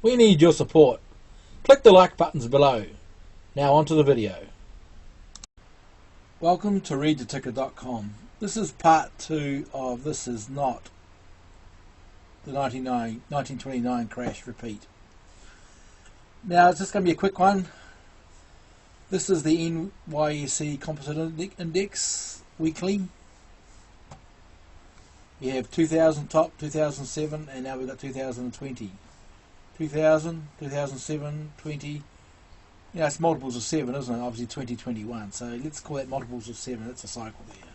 We need your support. Click the like buttons below. Now onto the video. Welcome to readtheticker.com. This is part 2 of This Is Not the 1929 Crash Repeat. Now it's just going to be a quick one. This is the NYSE Composite Index weekly. We have 2000 top, 2007, and now we've got 2020. 2000, 2007, 20. Yeah, it's multiples of 7, isn't it? Obviously 2021. So let's call that multiples of 7. That's a cycle there.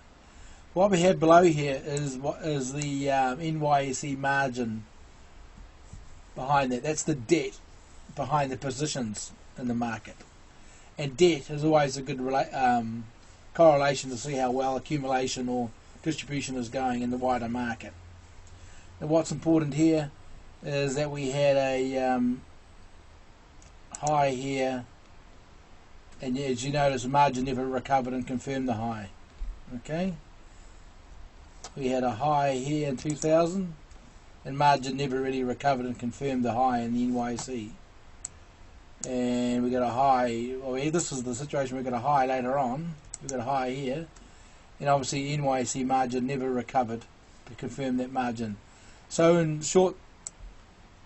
What we have below here is what is the NYSE margin behind that. That's the debt behind the positions in the market. And debt is always a good correlation to see how well accumulation or distribution is going in the wider market. And what's important here is that we had a high here, and as you notice, the margin never recovered and confirmed the high. Okay, we had a high here in 2000, and margin never really recovered and confirmed the high in the NYSE. And we got a high. Well, this was the situation. We got a high later on. We got a high here, and obviously NYSE margin never recovered to confirm that margin. So in short,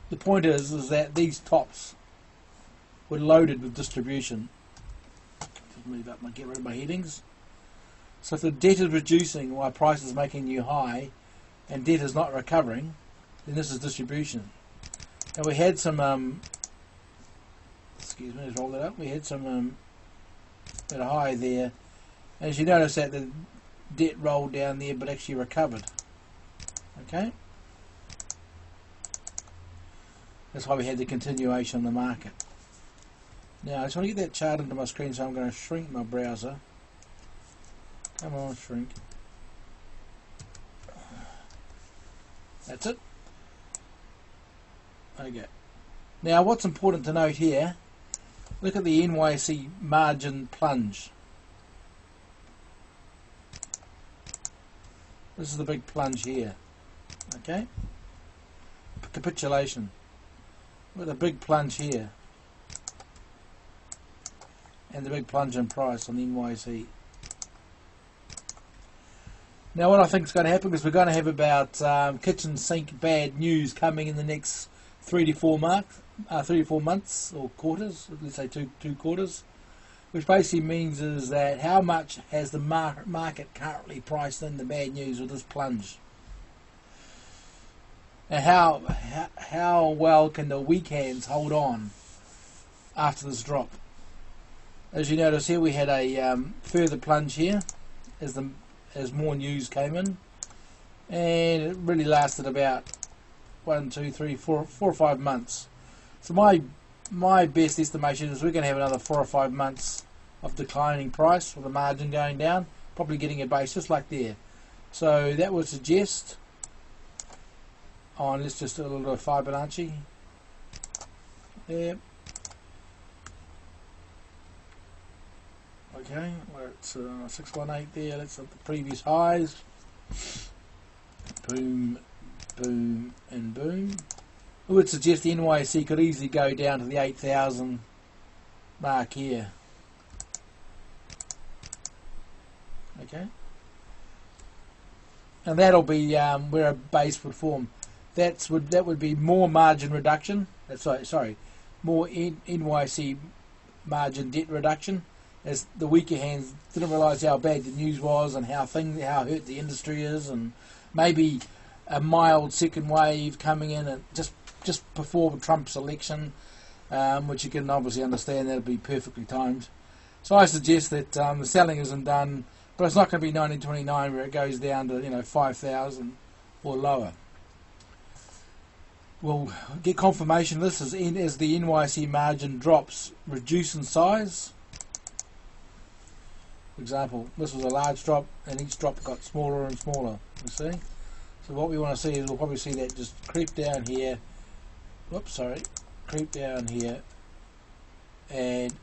the point is that these tops were loaded with distribution. Just move up and get rid of my headings. So if the debt is reducing while price is making new high and debt is not recovering, then this is distribution. And we had some excuse me, let's roll that up. We had some at a high there. And as you notice that the debt rolled down there but actually recovered. Okay? That's why we had the continuation on the market. Now I just want to get that chart into my screen, so I'm going to shrink my browser. Come on, shrink. That's it. Okay. Now what's important to note here, look at the NYSE margin plunge. This is the big plunge here. Okay? Capitulation. With a big plunge here, and the big plunge in price on the NYSE. Now what I think is going to happen is we're going to have about kitchen sink bad news coming in the next 3 to 4 months or quarters. Let's say two quarters, which basically means is that how much has the market currently priced in the bad news with this plunge. And how well can the weak hands hold on after this drop? As you notice here, we had a further plunge here as more news came in, and it really lasted about 1, 2, 3, 4 or 5 months. So my best estimation is we're going to have another 4 or 5 months of declining price with the margin going down, probably getting a base just like there. So that would suggest let's just do a little bit of Fibonacci there. Okay, we're at 618 there. Let's look at the previous highs. Boom, boom, and boom. It would suggest the NYSE could easily go down to the 8,000 mark here. Okay, and that'll be where a base would form. That would be more margin reduction. Sorry, more NYSE margin debt reduction, as the weaker hands didn't realise how bad the news was and how hurt the industry is, and maybe a mild second wave coming in and just before Trump's election, which you can obviously understand that'll be perfectly timed. So I suggest that the selling isn't done, but it's not going to be 1929 where it goes down to 5,000 or lower. We'll get confirmation of this as the NYSE margin drops reduce in size. For example, this was a large drop, and each drop got smaller and smaller. You see? So what we want to see is we'll probably see that just creep down here. Whoops, sorry, creep down here, and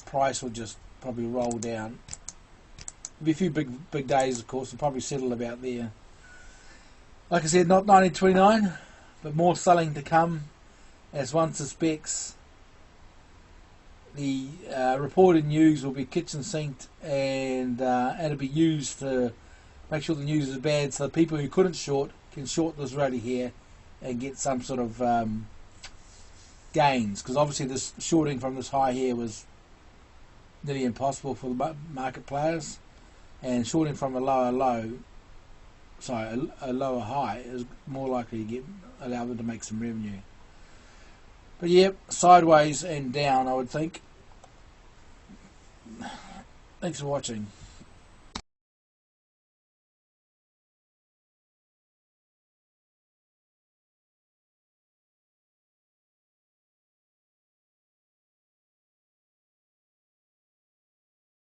price will just probably roll down. There'll be a few big days, of course, and probably settle about there. Like I said, not 1929, but more selling to come, as one suspects the reported news will be kitchen sinked, and it'll be used to make sure the news is bad, so people who couldn't short can short this rally here and get some sort of gains, because obviously this shorting from this high here was nearly impossible for the market players, and shorting from a lower low, sorry, a lower high is more likely to allow them to make some revenue. But yeah, sideways and down, I would think. Thanks for watching.